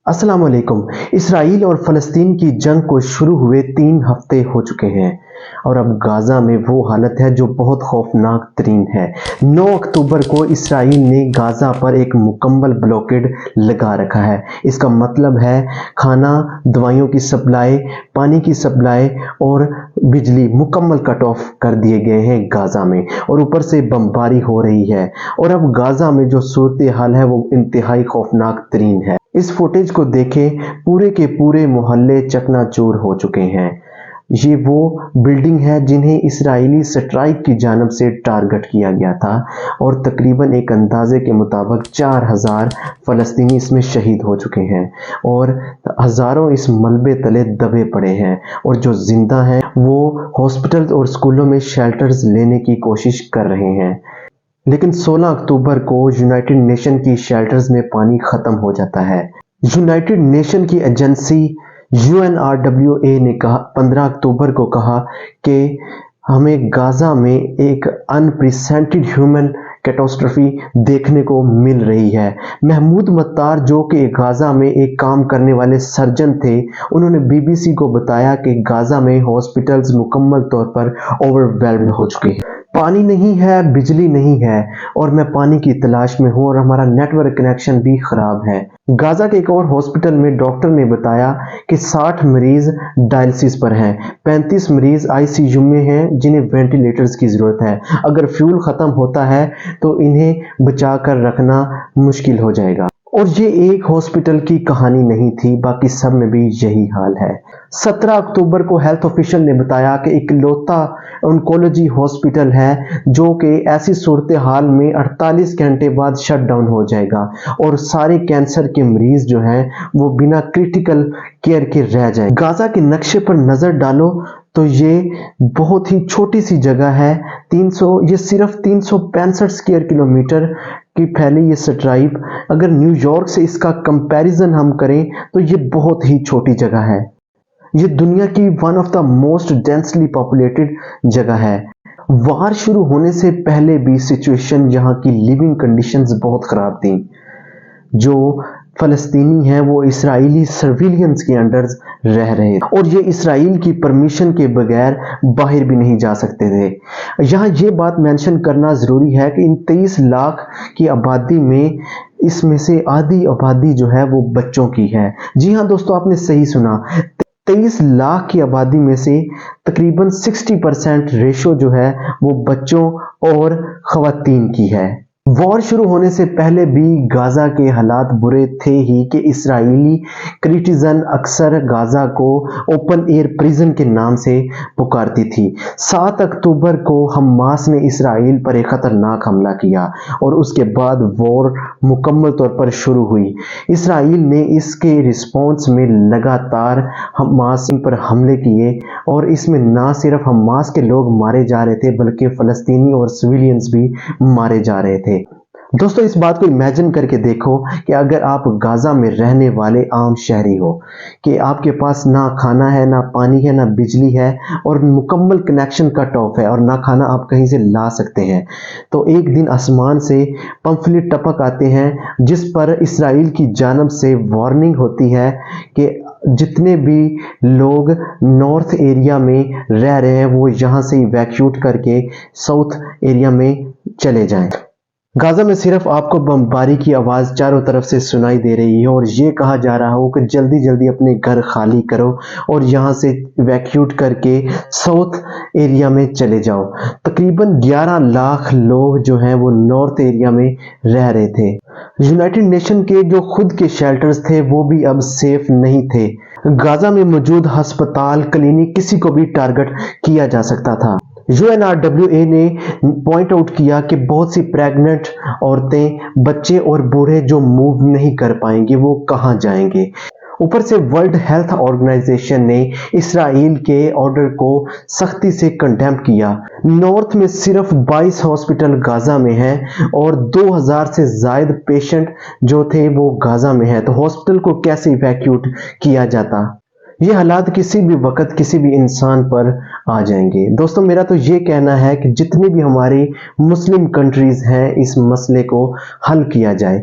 अस्सलाम वालेकुम। इसराइल और फ़लस्तीन की जंग को शुरू हुए 3 हफ्ते हो चुके हैं और अब गाज़ा में वो हालत है जो बहुत खौफनाक तरीन है। 9 अक्टूबर को इसराइल ने गाज़ा पर एक मुकम्मल ब्लॉकेड लगा रखा है। इसका मतलब है खाना, दवाइयों की सप्लाई, पानी की सप्लाई और बिजली मुकम्मल कट ऑफ कर दिए गए हैं गाज़ा में, और ऊपर से बमबारी हो रही है। और अब गाज़ा में जो सूरत हाल है वो इंतहाई खौफनाक तरीन है। इस फुटेज को देखें, पूरे के पूरे मोहल्ले चकनाचूर हो चुके हैं। ये वो बिल्डिंग है जिन्हें इसराइली स्ट्राइक की जानिब से टारगेट किया गया था, और तकरीबन एक अंदाजे के मुताबिक 4000 फ़लस्तीनी इसमें शहीद हो चुके हैं और हज़ारों इस मलबे तले दबे पड़े हैं, और जो जिंदा हैं वो हॉस्पिटल और स्कूलों में शेल्टर्स लेने की कोशिश कर रहे हैं। लेकिन 16 अक्टूबर को यूनाइटेड नेशन की शेल्टर्स में पानी ख़त्म हो जाता है। यूनाइटेड नेशन की एजेंसी UNRWA ने 15 अक्टूबर को कहा कि हमें गाज़ा में एक अनप्रेसिडेंटेड ह्यूमन कैटास्ट्रॉफी देखने को मिल रही है। महमूद मत्तार, जो कि गाज़ा में एक काम करने वाले सर्जन थे, उन्होंने BBC को बताया कि गाज़ा में हॉस्पिटल्स मुकम्मल तौर पर ओवरवेल्म्ड हो चुके हैं। पानी नहीं है, बिजली नहीं है, और मैं पानी की तलाश में हूँ, और हमारा नेटवर्क कनेक्शन भी खराब है। गाज़ा के एक और हॉस्पिटल में डॉक्टर ने बताया कि 60 मरीज डायलिसिस पर हैं, 35 मरीज ICU में हैं जिन्हें वेंटिलेटर्स की ज़रूरत है। अगर फ्यूल ख़त्म होता है तो इन्हें बचा कर रखना मुश्किल हो जाएगा। और ये एक हॉस्पिटल की कहानी नहीं थी, बाकी सब में भी यही हाल है। 17 अक्टूबर को हेल्थ ऑफिशियल ने बताया कि इकलौता ऑन्कोलॉजी हॉस्पिटल है जो कि ऐसी सूरत हाल में 48 घंटे बाद शट डाउन हो जाएगा, और सारे कैंसर के मरीज जो हैं वो बिना क्रिटिकल केयर के रह जाए। गाज़ा के नक्शे पर नज़र डालो तो ये बहुत ही छोटी सी जगह है। ये सिर्फ 365 स्क्वायर किलोमीटर की फैली ये स्ट्राइप। अगर न्यूयॉर्क से इसका कंपैरिजन हम करें तो ये बहुत ही छोटी जगह है। ये दुनिया की one of the most densely populated जगह है। वार शुरू होने से पहले भी सिचुएशन, यहाँ की लिविंग कंडीशंस बहुत खराब थी। जो फ़लस्तीनी हैं वो इसराइली सर्विलियंस के अंडर रह रहे, और ये इसराइल की परमिशन के बगैर बाहर भी नहीं जा सकते थे। यहाँ ये बात मेंशन करना ज़रूरी है कि इन 23 लाख की आबादी में इसमें से आधी आबादी जो है वो बच्चों की है। जी हाँ दोस्तों, आपने सही सुना, 23 लाख की आबादी में से तकरीबन 60% रेशो जो है वो बच्चों और ख़वातीन की है। वॉर शुरू होने से पहले भी गाज़ा के हालात बुरे थे ही कि इसराइली क्रिटिजन अक्सर गाज़ा को ओपन एयर प्रिजन के नाम से पुकारती थी। 7 अक्टूबर को हमास ने इसराइल पर एक खतरनाक हमला किया, और उसके बाद वॉर मुकम्मल तौर पर शुरू हुई। इसराइल ने इसके रिस्पॉन्स में लगातार हमास पर हमले किए, और इसमें ना सिर्फ हमास के लोग मारे जा रहे थे बल्कि फ़लस्तीनी और सिविलियंस भी मारे जा रहे थे। दोस्तों, इस बात को इमेजिन करके देखो कि अगर आप गाज़ा में रहने वाले आम शहरी हो, कि आपके पास ना खाना है, ना पानी है, ना बिजली है, और मुकम्मल कनेक्शन कट ऑफ है, और ना खाना आप कहीं से ला सकते हैं, तो एक दिन आसमान से पंफलेट टपक आते हैं जिस पर इसराइल की जानिब से वार्निंग होती है कि जितने भी लोग नॉर्थ एरिया में रह रहे हैं वो यहाँ से इवैक्यूट करके साउथ एरिया में चले जाएं। गाज़ा में सिर्फ आपको बमबारी की आवाज़ चारों तरफ से सुनाई दे रही है, और ये कहा जा रहा हो कि जल्दी जल्दी अपने घर खाली करो और यहाँ से इवैक्यूट करके साउथ एरिया में चले जाओ। तकरीबन 11 लाख लोग जो हैं वो नॉर्थ एरिया में रह रहे थे। यूनाइटेड नेशन के जो खुद के शेल्टर्स थे वो भी अब सेफ नहीं थे। गाज़ा में मौजूद अस्पताल, क्लिनिक किसी को भी टारगेट किया जा सकता था। UNRWA ने पॉइंट आउट किया कि बहुत सी प्रेग्नेंट औरतें, बच्चे और बूढ़े जो मूव नहीं कर पाएंगे वो कहाँ जाएंगे। ऊपर से वर्ल्ड हेल्थ ऑर्गेनाइजेशन ने इसराइल के ऑर्डर को सख्ती से कंडेम किया। नॉर्थ में सिर्फ 22 हॉस्पिटल गाज़ा में हैं, और 2000 से ज़ायद पेशेंट जो थे वो गाज़ा में हैं, तो हॉस्पिटल को कैसे इवैक्यूट किया जाता। ये हालात किसी भी वक्त किसी भी इंसान पर आ जाएंगे। दोस्तों, मेरा तो ये कहना है कि जितनी भी हमारी मुस्लिम कंट्रीज हैं इस मसले को हल किया जाए।